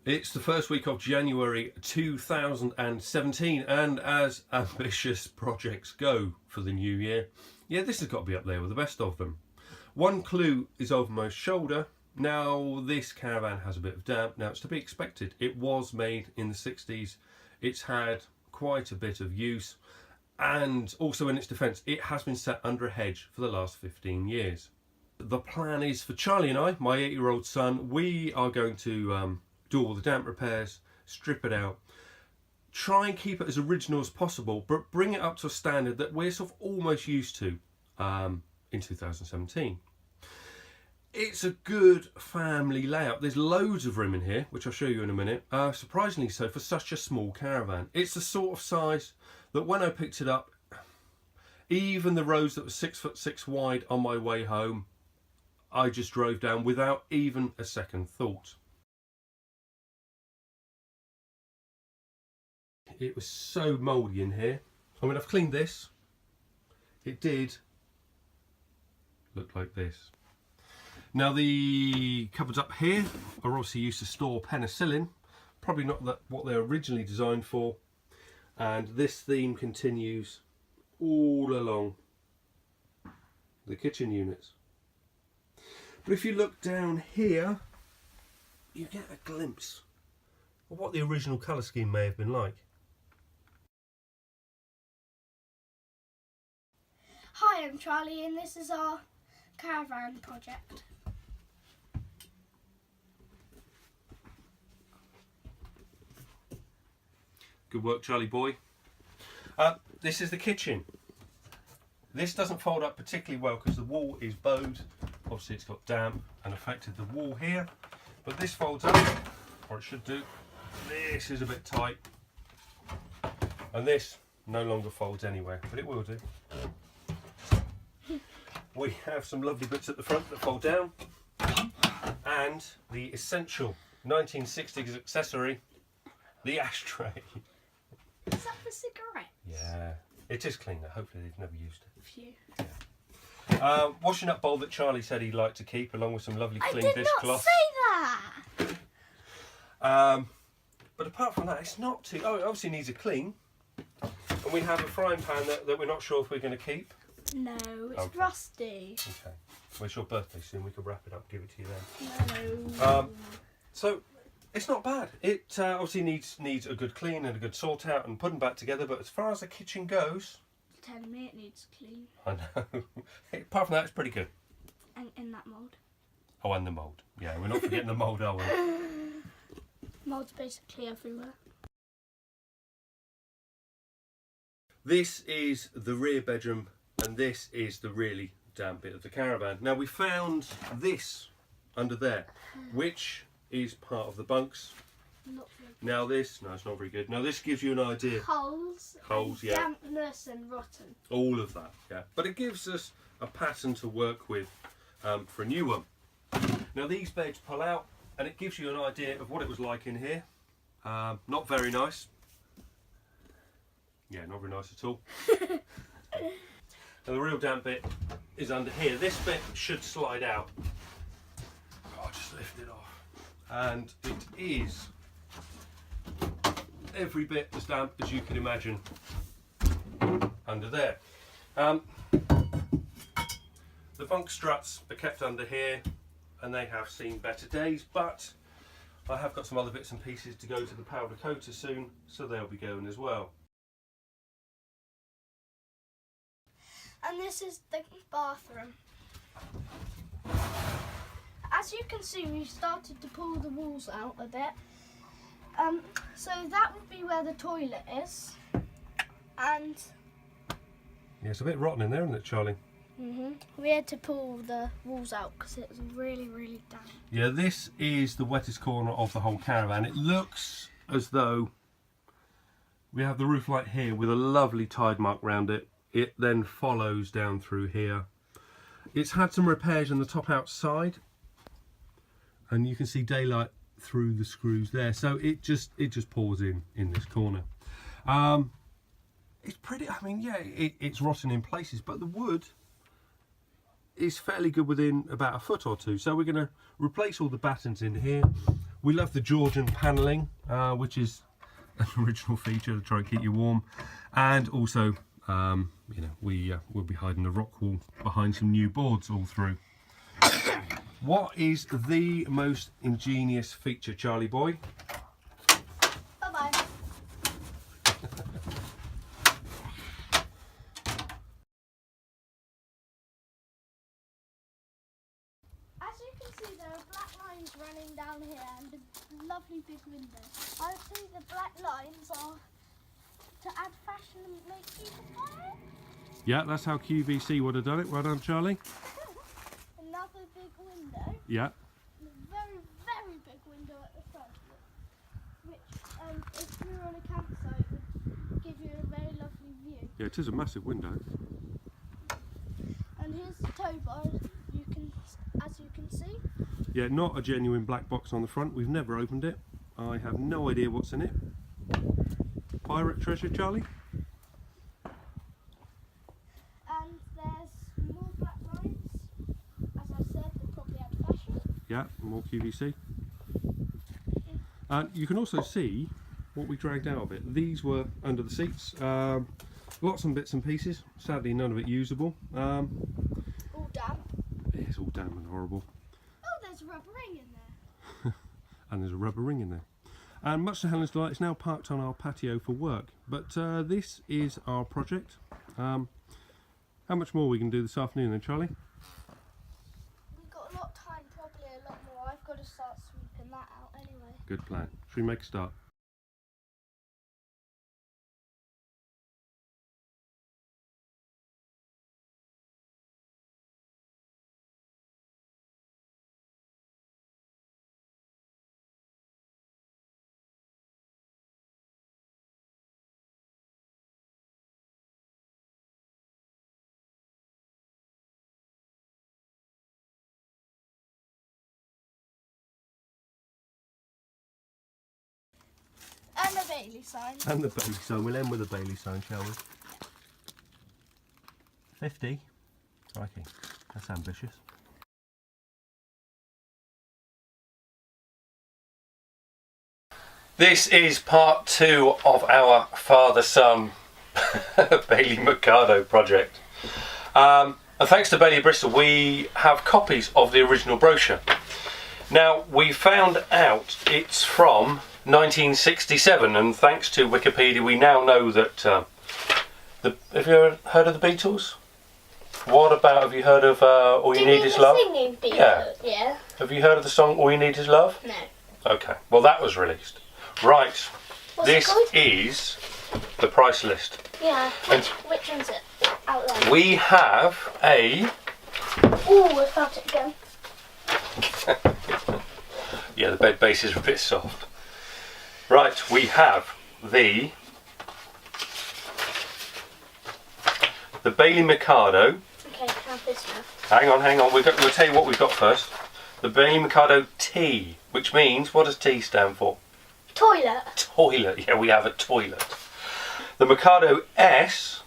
It's the first week of January 2017, and as ambitious projects go for the new year, yeah, this has got to be up there with the best of them. One clue is over my shoulder. Now, this caravan has a bit of damp. Now, it's to be expected. It was made in the 60s. It's had quite a bit of use, and also in its defence, it has been sat under a hedge for the last 15 years. The plan is for Charlie and I, my 8-year-old son, we are going to do all the damp repairs, strip it out, try and keep it as original as possible, but bring it up to a standard that we're sort of almost used to in 2017. It's a good family layout. There's loads of room in here, which I'll show you in a minute. Surprisingly so for such a small caravan. It's the sort of size that when I picked it up, even the roads that were 6'6" wide on my way home, I just drove down without even a second thought. It was so mouldy in here. I mean, I've cleaned this. It did look like this. Now, the cupboards up here are obviously used to store penicillin. Probably not what they're originally designed for. And this theme continues all along the kitchen units. But if you look down here, you get a glimpse of what the original colour scheme may have been like. Hi, I'm Charlie, and this is our caravan project. Good work, Charlie boy. This is the kitchen. This doesn't fold up particularly well because the wall is bowed. Obviously it's got damp and affected the wall here, but this folds up, or it should do. This is a bit tight, and this no longer folds anywhere, but it will do. We have some lovely bits at the front that fold down, and the essential 1960s accessory, the ashtray. Is that for cigarettes? Yeah, it is clean though. Hopefully they've never used it. Phew. Yeah. Washing up bowl that Charlie said he'd like to keep, along with some lovely clean dishcloths. I did not say that! But apart from that, it's not too... Oh, it obviously needs a clean. And we have a frying pan that we're not sure if we're going to keep. No, it's Okay. rusty. Okay. Well, it's your birthday soon. We could wrap it up and give it to you then. No. So, it's not bad. It obviously needs a good clean and a good sort out and putting back together. But as far as the kitchen goes... Telling me it needs clean. I know. Apart from that, it's pretty good. And in that mould. Oh, and the mould. Yeah, we're not forgetting the mould, are we? Mould's basically everywhere. This is the rear bedroom, and this is the really damp bit of the caravan. Now, we found this under there, which is part of the bunks. Not very Now this, no, it's not very good. Now this gives you an idea. Holes, Yeah. dampness and rotten. All of that, yeah. But it gives us a pattern to work with for a new one. Now these beds pull out, and it gives you an idea of what it was like in here. Not very nice. Yeah, not very nice at all. Now the real damp bit is under here. This bit should slide out. I'll just lift it off. And it is every bit as damp as you can imagine under there. The bunk struts are kept under here, and they have seen better days, but I have got some other bits and pieces to go to the powder coater soon, so they'll be going as well. And this is the bathroom. As you can see, we've started to pull the walls out a bit. So that would be where the toilet is. And Yeah, it's a bit rotten in there, isn't it, Charlie? we had to pull the walls out because it was really, really damp. Yeah, this is the wettest corner of the whole caravan. It looks as though we have the roof light here with a lovely tide mark round it. It then follows down through here. It's had some repairs on the top outside, and you can see daylight through the screws there. So it just pours in this corner. It's pretty, I mean, yeah, it's rotten in places, but the wood is fairly good within about a foot or two. So we're going to replace all the battens in here. We love the Georgian panelling, which is an original feature to try and keep you warm. And also, you know, we'll be hiding the rock wall behind some new boards all through. What is the most ingenious feature, Charlie boy? Bye-bye. As you can see, there are black lines running down here and a lovely big window. I think the black lines are to add fashion and make people buy it. Yeah, that's how QVC would have done it. Well done, Charlie. Another big window. Yeah. A very, very big window at the front, which, if you were on a campsite, would give you a very lovely view. Yeah, it is a massive window. And here's the tow bar. As you can see. Yeah, not a genuine black box on the front. We've never opened it. I have no idea what's in it. Pirate treasure, Charlie? And there's more black lines. As I said, they probably add fashion. Yeah, more QVC. And you can also see what we dragged out of it. These were under the seats. Lots of bits and pieces. Sadly, none of it usable. All damp. It's all damp and horrible. Oh, there's a rubber ring in there. And there's a rubber ring in there. And much to Helen's delight, it's now parked on our patio for work. But this is our project. How much more we can do this afternoon then, Charlie? We've got a lot of time, probably a lot more. I've got to start sweeping that out anyway. Good plan. Should we make a start? And the Bailey sign. And the Bailey sign. We'll end with the Bailey sign, shall we? 50? Crikey, that's ambitious. This is part 2 of our father-son Bailey 𝗚𝗃 project. And thanks to Bailey Bristol, we have copies of the original brochure. Now, we found out it's from 1967, and thanks to Wikipedia we now know that have you ever heard of the Beatles? What about, have you heard of All You Need Is Love? Singing Beatles? Yeah. Have you heard of the song All You Need Is Love? No. Okay, well that was released. Right, What's it called? is the price list. Yeah. Which one's it? Out there. We have a... Oh, I found it again. Yeah, the bed bases are a bit soft. Right, we have the Bailey 𝗚𝗃. Okay, have this now. Hang on. We'll tell you what we've got first. The Bailey 𝗚𝗃 T, which means, what does T stand for? Toilet. Toilet. Yeah, we have a toilet. The 𝗚𝗃 S,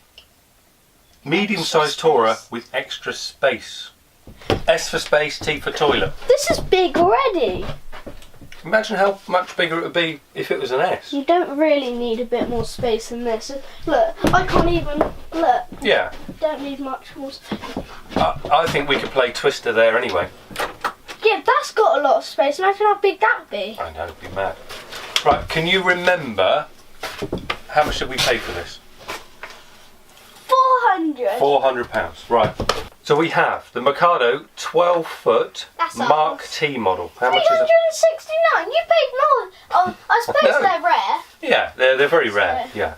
medium-sized tourer with extra space. S for space, T for toilet. This is big already. Imagine how much bigger it would be if it was an S. You don't really need a bit more space than this. Look, I can't even, look. Yeah. Don't need much more space. I think we could play Twister there anyway. Yeah, that's got a lot of space. Imagine how big that would be. I know, it'd be mad. Right, can you remember how much did we pay for this? 400. £400. Right. So we have the 𝗚𝗃 12-foot That's Mark ours. T model. How much is it? 369. You paid more. Oh, I suppose No. they're rare. Yeah, they're very rare. So- Yeah.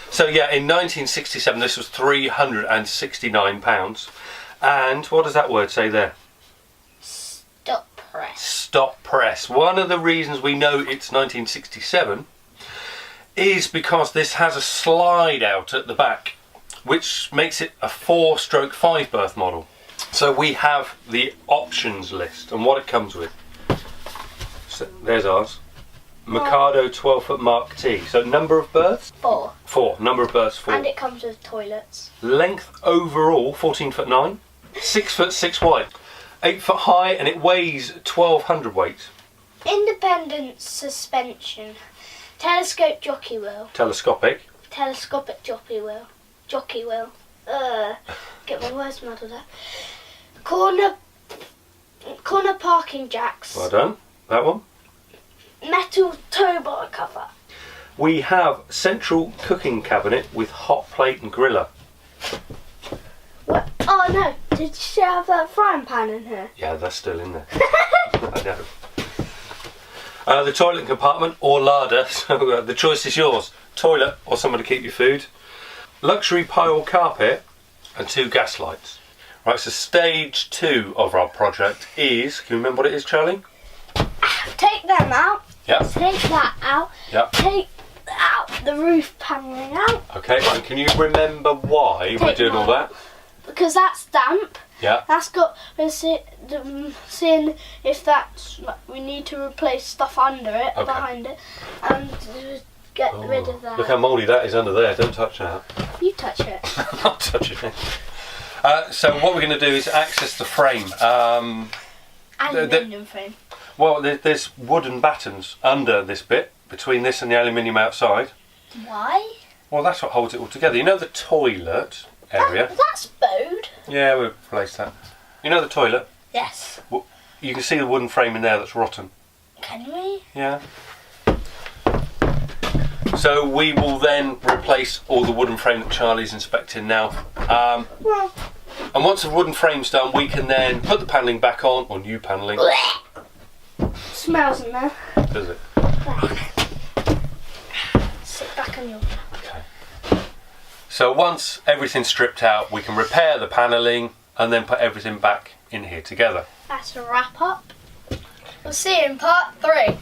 So yeah, in 1967 this was £369. And what does that word say there? Stop press. Stop press. One of the reasons we know it's 1967 is because this has a slide out at the back, which makes it a 4-stroke 5-berth model. So we have the options list and what it comes with. So there's ours. 𝗚𝗃 12-foot Mark T. So number of berths? 4. 4. Number of berths 4. And it comes with toilets. Length overall 14'9", 6'6" wide, 8 foot high, and it weighs 1200 weight. Independent suspension. Telescope jockey wheel. Telescopic. Telescopic jockey wheel. Jockey wheel. Get my words muddled up. Corner parking jacks. Well done. That one. Metal tow bar cover. We have central cooking cabinet with hot plate and griller. What? Oh no, did you have that frying pan in here? Yeah, that's still in there. I know. The toilet compartment or larder, so the choice is yours. Toilet or somewhere to keep your food. Luxury pile carpet and 2 gas lights. Right, so stage 2 of our project is, can you remember what it is, Charlie? Take them out. Yeah. Take that out. Yeah. Take out the roof panelling out. Okay, and can you remember why we're doing all that? Because that's damp. Yeah. That's got, we're seeing if that's, we need to replace stuff under it, behind it, and get rid of that. Look how mouldy that is under there, don't touch that. You touch it. I'm not touching it. So what we're going to do is access the frame. Aluminium frame. Well, there's wooden battens under this bit, between this and the aluminium outside. Why? Well, that's what holds it all together. You know the toilet area? That's bowed. Yeah, we'll replace that. You know the toilet? Yes. Well, you can see the wooden frame in there that's rotten. Can we? Yeah. So we will then replace all the wooden frame that Charlie's inspecting now. Well. And once the wooden frame's done, we can then put the panelling back on, or new panelling. Smells in there. Does it? Sit back on your... Okay. So once everything's stripped out, we can repair the panelling and then put everything back in here together. That's a wrap up. We'll see you in part 3.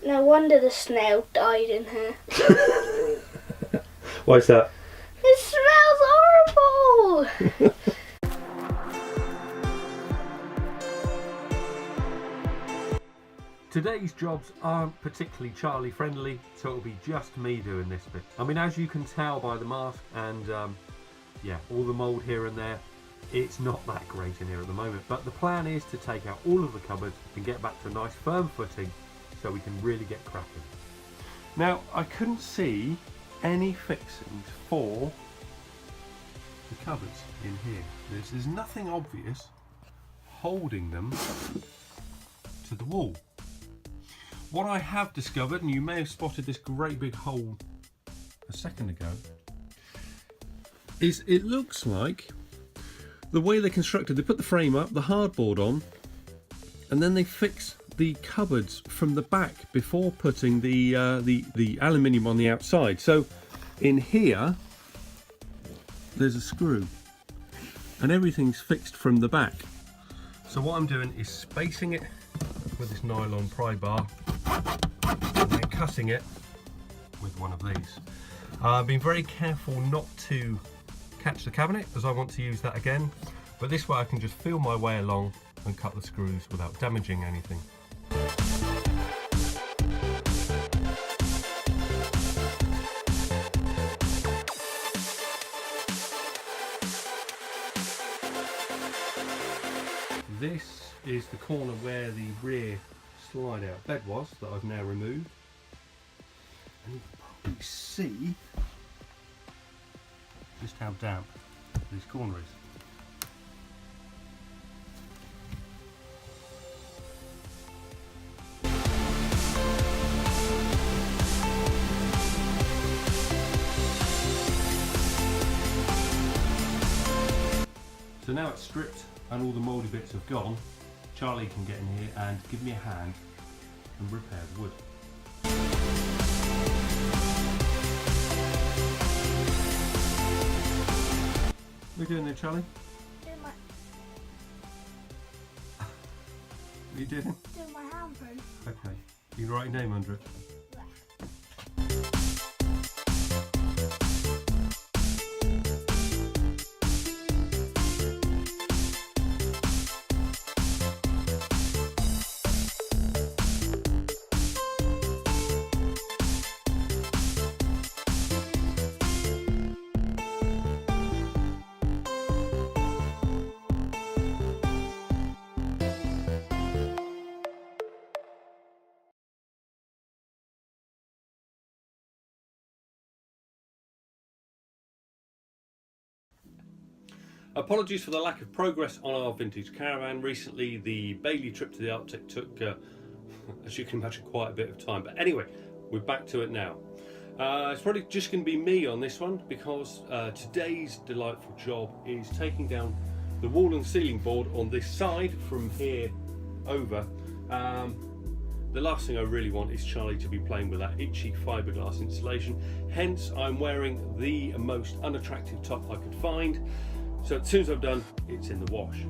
No wonder the snail died in here. Why is that? It smells horrible! Today's jobs aren't particularly Charlie friendly, so it'll be just me doing this bit. I mean, as you can tell by the mask and yeah, all the mould here and there, it's not that great in here at the moment. But the plan is to take out all of the cupboards and get back to a nice firm footing so we can really get cracking. Now, I couldn't see any fixings for the cupboards in here. There's nothing obvious holding them to the wall. What I have discovered, and you may have spotted this great big hole a second ago, is it looks like the way they constructed, they put the frame up, the hardboard on, and then they fix the cupboards from the back before putting the aluminium on the outside. So in here, there's a screw, and everything's fixed from the back. So what I'm doing is spacing it with this nylon pry bar and then cutting it with one of these. I've been very careful not to catch the cabinet as I want to use that again, but this way I can just feel my way along and cut the screws without damaging anything. This is the corner where the rear slide out bed was that I've now removed. And you can probably see just how damp this corner is. So now it's stripped and all the mouldy bits have gone, Charlie can get in here and give me a hand and repair the wood. What are you doing there, Charlie? Doing my... What are you doing? Doing my handprint. Okay. You can write your name under it. Apologies for the lack of progress on our vintage caravan. Recently the Bailey trip to the Arctic took, as you can imagine, quite a bit of time. But anyway, we're back to it now. It's probably just going to be me on this one because today's delightful job is taking down the wall and ceiling board on this side from here over. The last thing I really want is Charlie to be playing with that itchy fiberglass insulation. Hence, I'm wearing the most unattractive top I could find. So as soon as I've done, it's in the wash.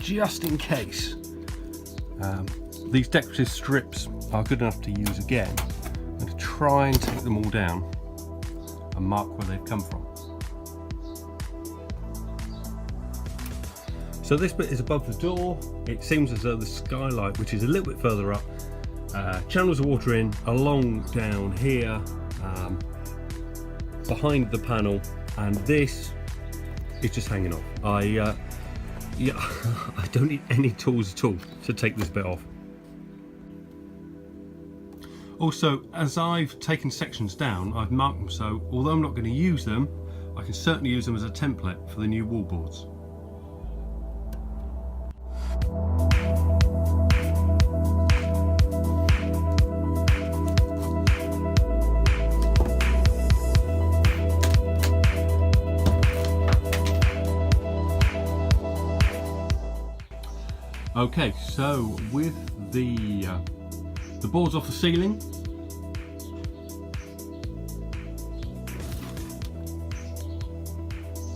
Just in case these decorative strips are good enough to use again, I'm going to try and take them all down and mark where they've come from. So this bit is above the door. It seems as though the skylight, which is a little bit further up, channels of water in along down here behind the panel, and this is just hanging off. Yeah, I don't need any tools at all to take this bit off. Also, as I've taken sections down, I've marked them so although I'm not going to use them, I can certainly use them as a template for the new wall boards. Okay, so with the boards off the ceiling,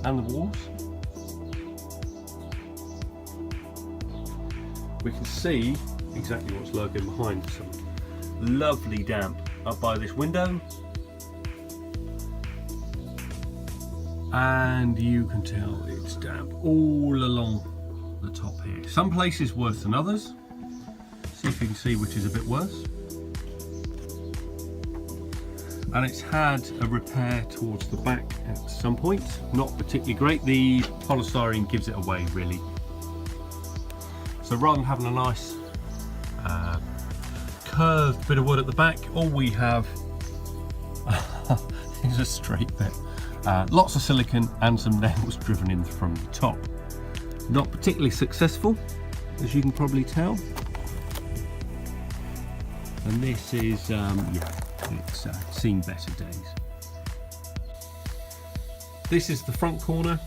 and the walls, we can see exactly what's lurking behind. Some lovely damp up by this window, and you can tell it's damp all along the top here. Some places worse than others. See if you can see which is a bit worse. And it's had a repair towards the back at some point. Not particularly great. The polystyrene gives it away really. So rather than having a nice curved bit of wood at the back, all we have is a straight bit. Lots of silicone and some nails driven in from the top. Not particularly successful, as you can probably tell. And this is, yeah, it's seen better days. This is the front corner.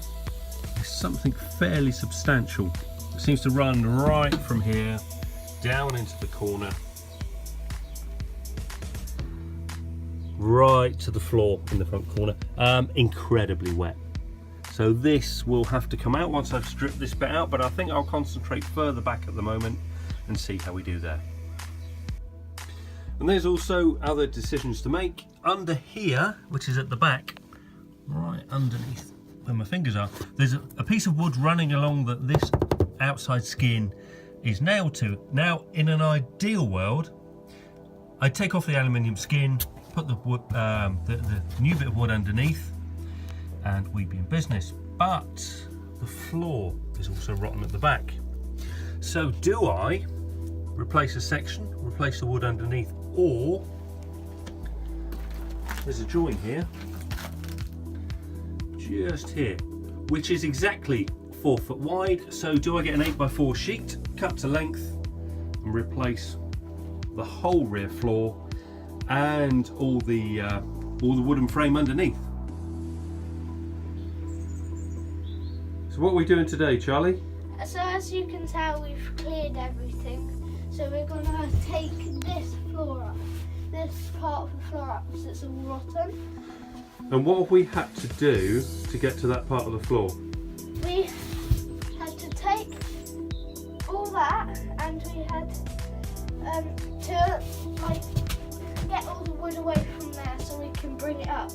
It's something fairly substantial. It seems to run right from here down into the corner, right to the floor in the front corner. Incredibly wet. So this will have to come out once I've stripped this bit out, but I think I'll concentrate further back at the moment and see how we do there. And there's also other decisions to make. Under here, which is at the back, right underneath where my fingers are, there's a piece of wood running along that this outside skin is nailed to. Now, in an ideal world, I'd take off the aluminium skin, put the wood, the new bit of wood underneath, and we'd be in business. But the floor is also rotten at the back. So do I replace a section, replace the wood underneath, or there's a joint here, just here, which is exactly 4 foot wide. So do I get an 8x4 sheet, cut to length, and replace the whole rear floor and all the wooden frame underneath? So what are we doing today, Charlie? So as you can tell, we've cleared everything. So we're going to take this floor up, this part of the floor up, because it's all rotten. And what have we had to do to get to that part of the floor? We had to take all that, and we had to like get all the wood away from there so we can bring it up.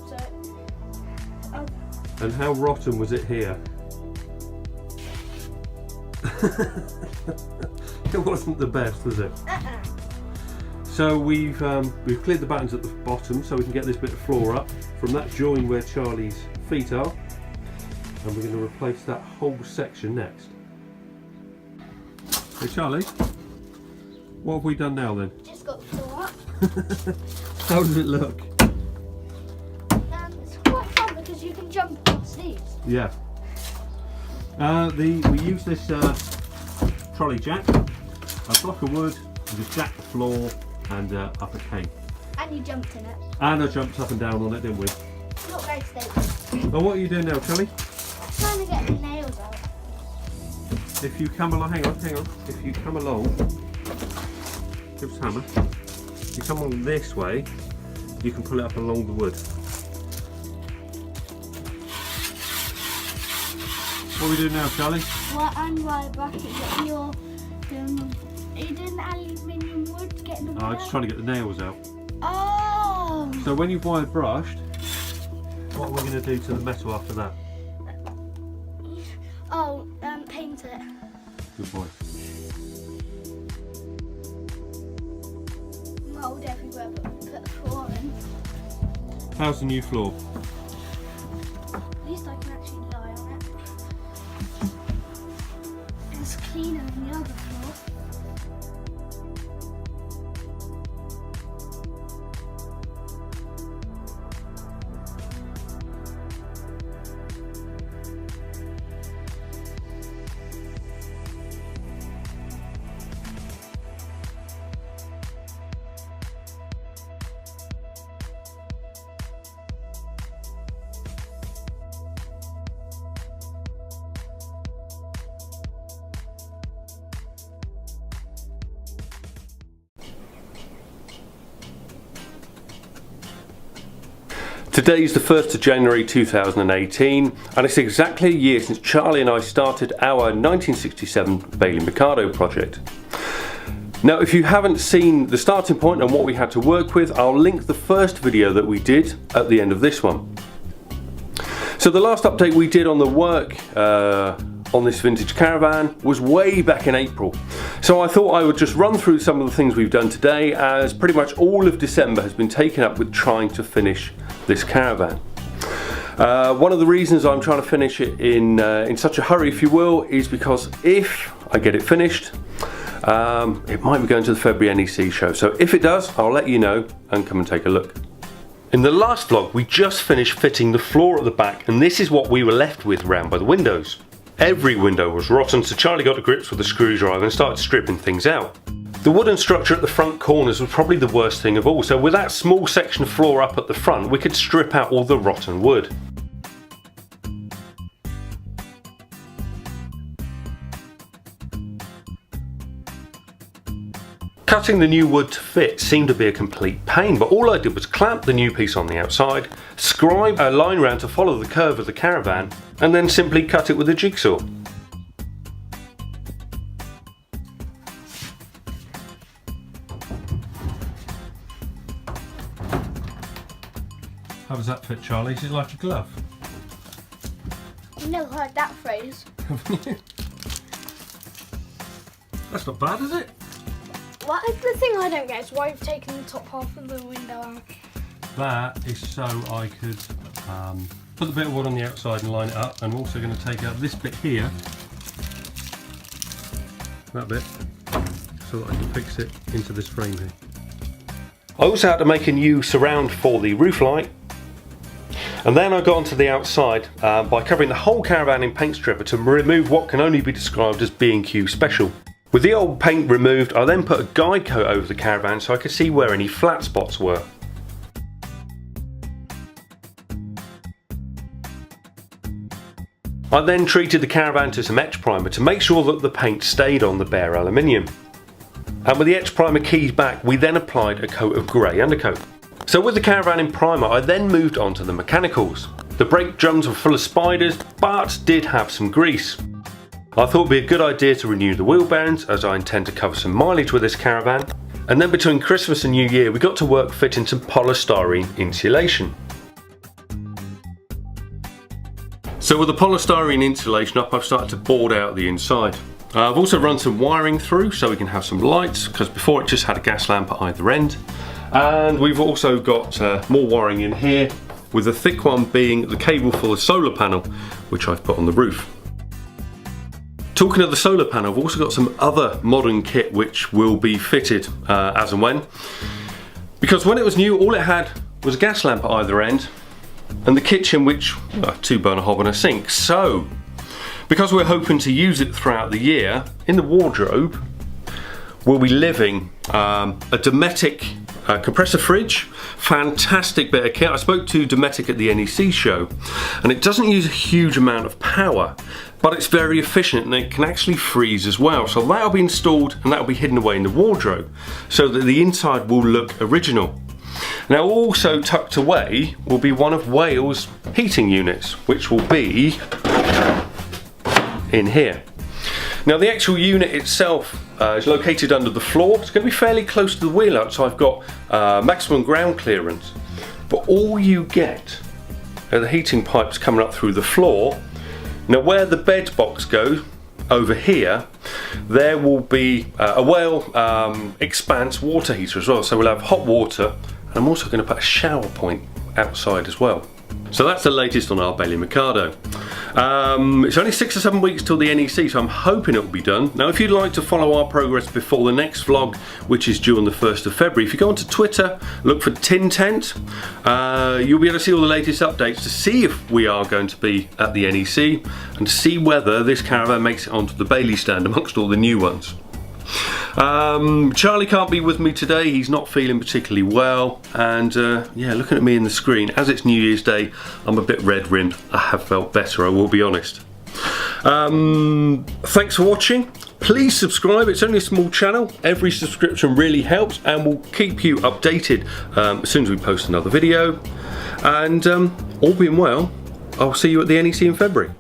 So And how rotten was it here? It wasn't the best, was it? So we've cleared the battens at the bottom so we can get this bit of floor up from that join where Charlie's feet are, and we're going to replace that whole section next. Hey Charlie, what have we done now then? Just got the floor up. How does it look? It's quite fun because you can jump across these. Yeah. We use this trolley jack, a block of wood, and just jack the floor and up a cane. And you jumped in it. And I jumped up and down on it, didn't we? Not very stable. Oh, what are you doing now, Charlie? Trying to get the nails out. If you come along, hang on. If you come along, give us a hammer. If you come along this way, you can pull it up along the wood. What are we doing now, Charlie? Well, I'm wire brushing it. You're doing the aluminium wood, getting the wood I'm just out? trying to get the nails out. Oh! So when you've wire brushed, what are we going to do to the metal after that? Oh, paint it. Good boy. Mould everywhere but put the floor in. How's the new floor? At least I can actually lie on it. It's cleaner than the other floor. Today's the 1st of January 2018, and it's exactly a year since Charlie and I started our 1967 𝗚𝘃𝗃𝗃𝗃 project. Now, if you haven't seen the starting point and what we had to work with, I'll link the first video that we did at the end of this one. So the last update we did on the work on this vintage caravan was way back in April. So I thought I would just run through some of the things we've done today, as pretty much all of December has been taken up with trying to finish this caravan. One of the reasons I'm trying to finish it in such a hurry, if you will, is because if I get it finished, it might be going to the February NEC show. So if it does, I'll let you know and come and take a look. In the last vlog, we just finished fitting the floor at the back, and this is what we were left with round by the windows. Every window was rotten, so Charlie got to grips with a screwdriver and started stripping things out. The wooden structure at the front corners was probably the worst thing of all, so with that small section of floor up at the front, we could strip out all the rotten wood. Cutting the new wood to fit seemed to be a complete pain, but all I did was clamp the new piece on the outside, scribe a line round to follow the curve of the caravan, and then simply cut it with a jigsaw. How does that fit, Charlie? Is it like a glove? You never heard that phrase. That's not bad, is it? What is the thing I don't get is why you've taken the top half of the window out. That is so I could put the bit of wood on the outside and line it up. I'm also going to take out this bit here, that bit, so that I can fix it into this frame here. I also had to make a new surround for the roof light, and then I got onto the outside by covering the whole caravan in paint stripper to remove what can only be described as B&Q special. With the old paint removed, I then put a guide coat over the caravan so I could see where any flat spots were. I then treated the caravan to some etch primer to make sure that the paint stayed on the bare aluminium. And with the etch primer keys back, we then applied a coat of grey undercoat. So with the caravan in primer, I then moved on to the mechanicals. The brake drums were full of spiders, but did have some grease. I thought it would be a good idea to renew the wheel bearings, as I intend to cover some mileage with this caravan. And then between Christmas and New Year, we got to work fitting some polystyrene insulation. So with the polystyrene insulation up, I've started to board out the inside. I've also run some wiring through so we can have some lights, because before it just had a gas lamp at either end. And we've also got more wiring in here, with the thick one being the cable for the solar panel, which I've put on the roof. Talking of the solar panel, I've also got some other modern kit which will be fitted as and when. Because when it was new, all it had was a gas lamp at either end, and the kitchen, which, 2-burner hob and a sink. So, because we're hoping to use it throughout the year, in the wardrobe, we'll be living a Dometic compressor fridge. Fantastic bit of kit. I spoke to Dometic at the NEC show, and it doesn't use a huge amount of power, but it's very efficient and it can actually freeze as well. So that'll be installed and that'll be hidden away in the wardrobe so that the inside will look original. Now also tucked away will be one of Wales' heating units, which will be in here. Now the actual unit itself is located under the floor. It's going to be fairly close to the wheel out, so I've got maximum ground clearance. But all you get are the heating pipes coming up through the floor. Now where the bed box goes, over here, there will be a Whale Expanse water heater as well. So we'll have hot water, and I'm also going to put a shower point outside as well. So that's the latest on our 𝗚𝗲𝘁 𝗚𝗲𝗃𝗍. It's only 6 or 7 weeks till the NEC, so I'm hoping it will be done. Now if you'd like to follow our progress before the next vlog, which is due on the 1st of February, if you go onto Twitter, look for Tin Tent, you'll be able to see all the latest updates to see if we are going to be at the NEC and to see whether this caravan makes it onto the Bailey stand amongst all the new ones. Charlie can't be with me today, he's not feeling particularly well, and yeah, looking at me in the screen, as it's New Year's Day, I'm a bit red rimmed. I have felt better, I will be honest. Thanks for watching. Please subscribe, it's only a small channel, every subscription really helps, and we'll keep you updated as soon as we post another video, and all being well, I'll see you at the NEC in February.